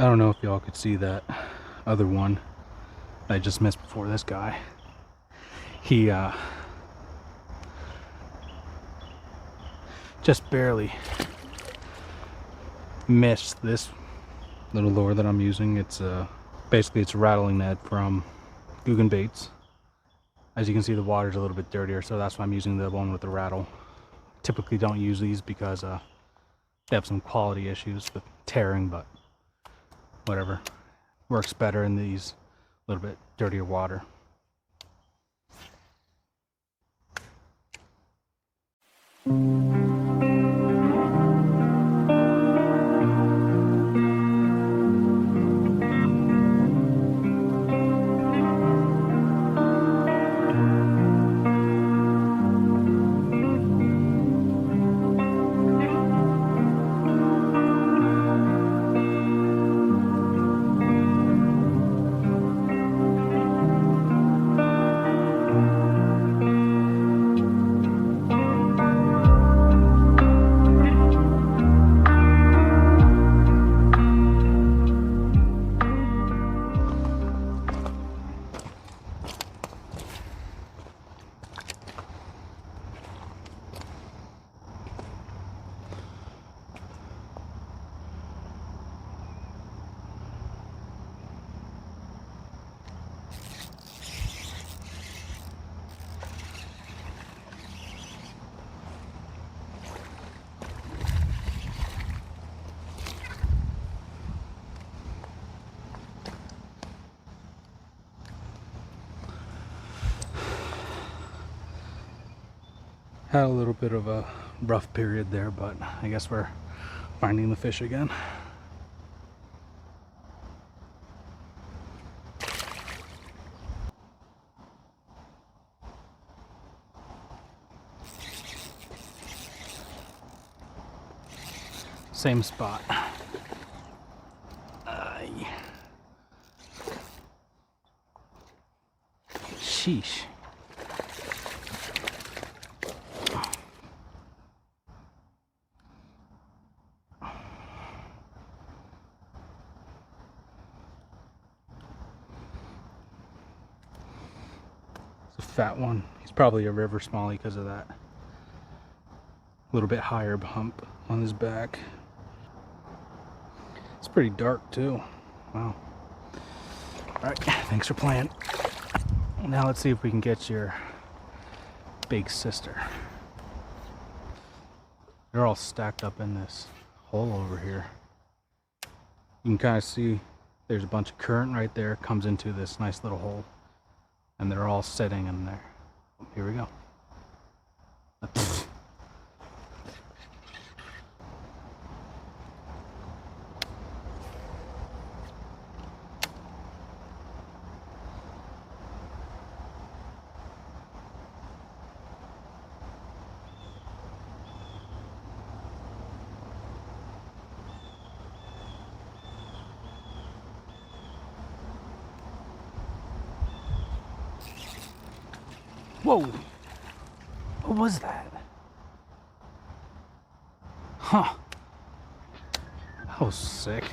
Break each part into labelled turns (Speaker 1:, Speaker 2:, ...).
Speaker 1: I don't know if y'all could see that other one I just missed before this guy. He just barely missed this little lure that I'm using. It's basically it's a rattling net from Guggen Baits. As you can see, the water's a little bit dirtier, so that's why I'm using the one with the rattle. Typically don't use these because they have some quality issues with tearing, but whatever. Works better in these little bit dirtier water. Had a little bit of a rough period there, but I guess we're finding the fish again. Same spot. Sheesh. Fat one. He's probably a river smallie because of that little bit higher hump on his back. It's pretty dark too. Wow. Alright, thanks for playing. Now let's see if we can get your big sister. They're all stacked up in this hole over here. You can kind of see there's a bunch of current right there, comes into this nice little hole. And they're all sitting in there. Here we go. Whoa! What was that? Huh. That was sick.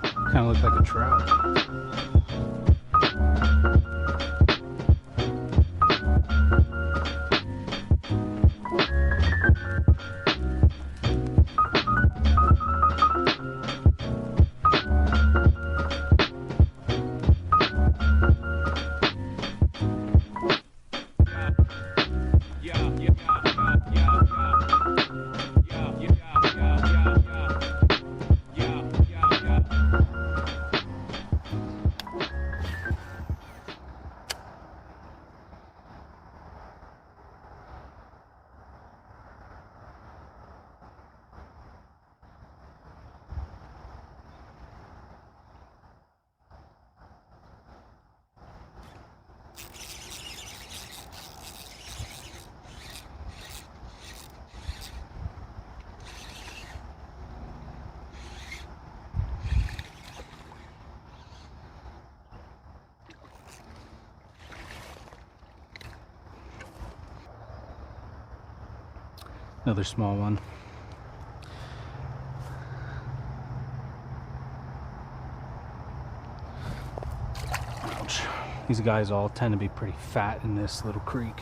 Speaker 1: Kind of looked like a trout. Another small one. These guys all tend to be pretty fat in this little creek.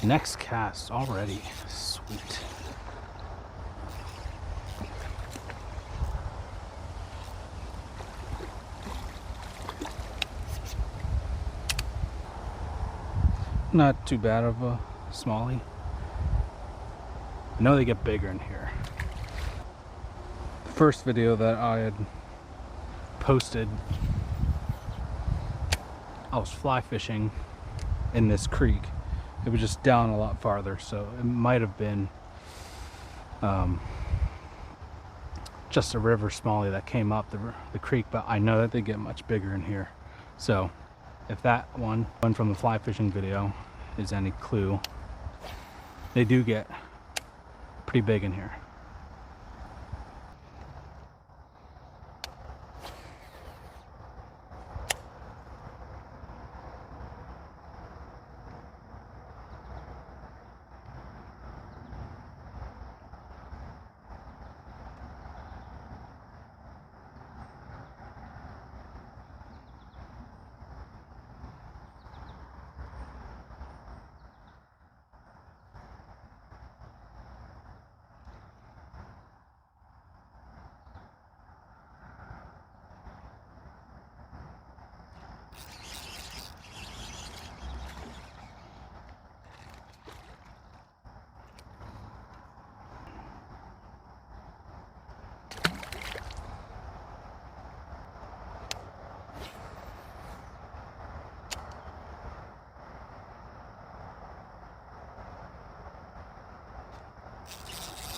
Speaker 1: Next cast already. Sweet. Not too bad of a smallie. I know they get bigger in here. The first video that I had posted, I was fly fishing in this creek. It was just down a lot farther, so it might have been just a river smallie that came up the creek, but I know that they get much bigger in here. So if that one from the fly fishing video is any clue, they do get pretty big in here.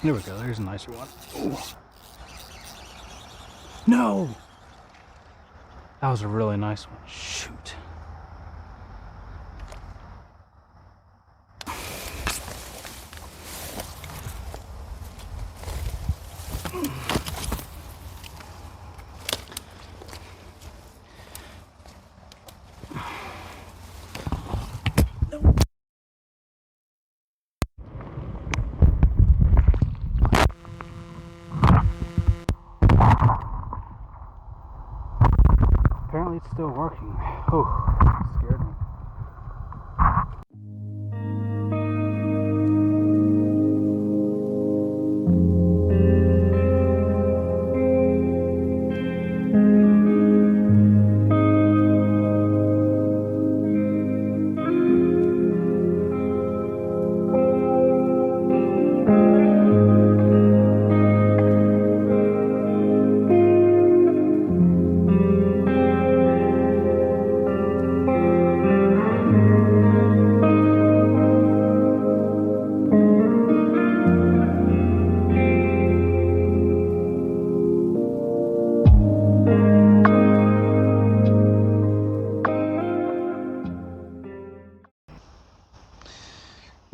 Speaker 1: There we go, there's a nicer one. Ooh. No! That was a really nice one. Shoot. Apparently it's still working. Oh, scared me.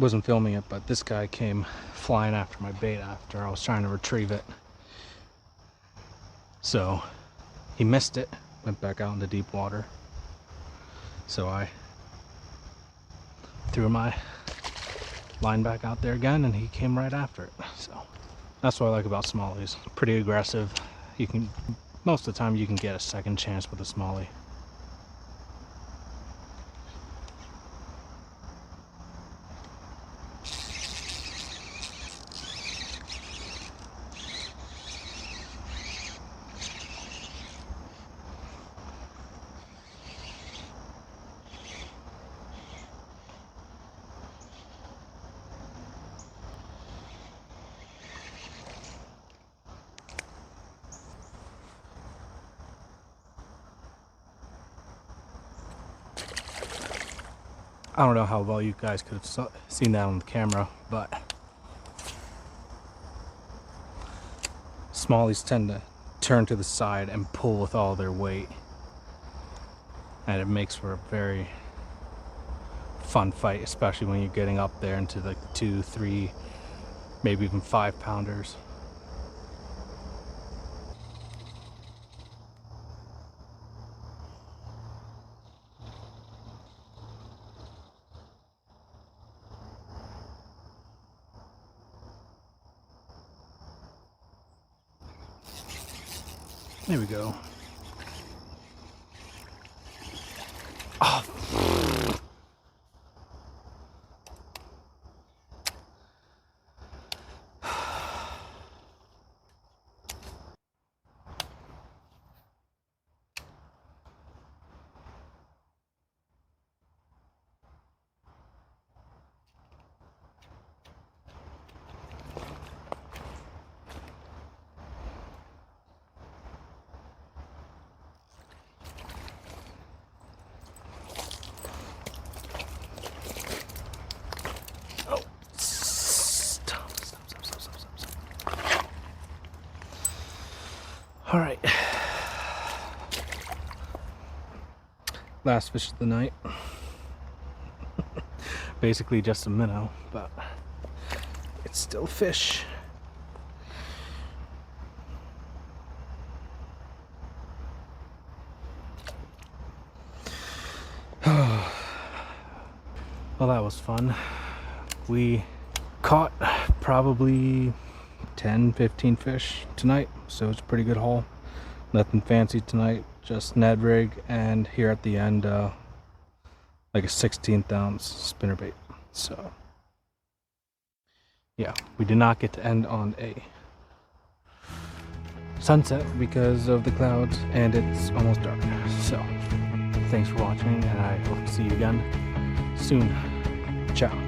Speaker 1: Wasn't filming it, but this guy came flying after my bait after I was trying to retrieve it. So he missed it, went back out into deep water. So I threw my line back out there again and he came right after it. So that's what I like about smallies. Pretty aggressive. You can, most of the time you can get a second chance with a smallie. I don't know how well you guys could have seen that on the camera, but smallies tend to turn to the side and pull with all their weight, and it makes for a very fun fight, especially when you're getting up there into like 2, 3, maybe even 5 pounders. There we go. Oh. All right, last fish of the night. Basically just a minnow, but it's still fish. Well, that was fun. We caught probably 10-15 fish tonight, so it's a pretty good haul. Nothing fancy tonight, just Ned rig, and here at the end like a 16th ounce spinnerbait. So yeah, we did not get to end on a sunset because of the clouds, and it's almost dark. So thanks for watching, and I hope to see you again soon. Ciao.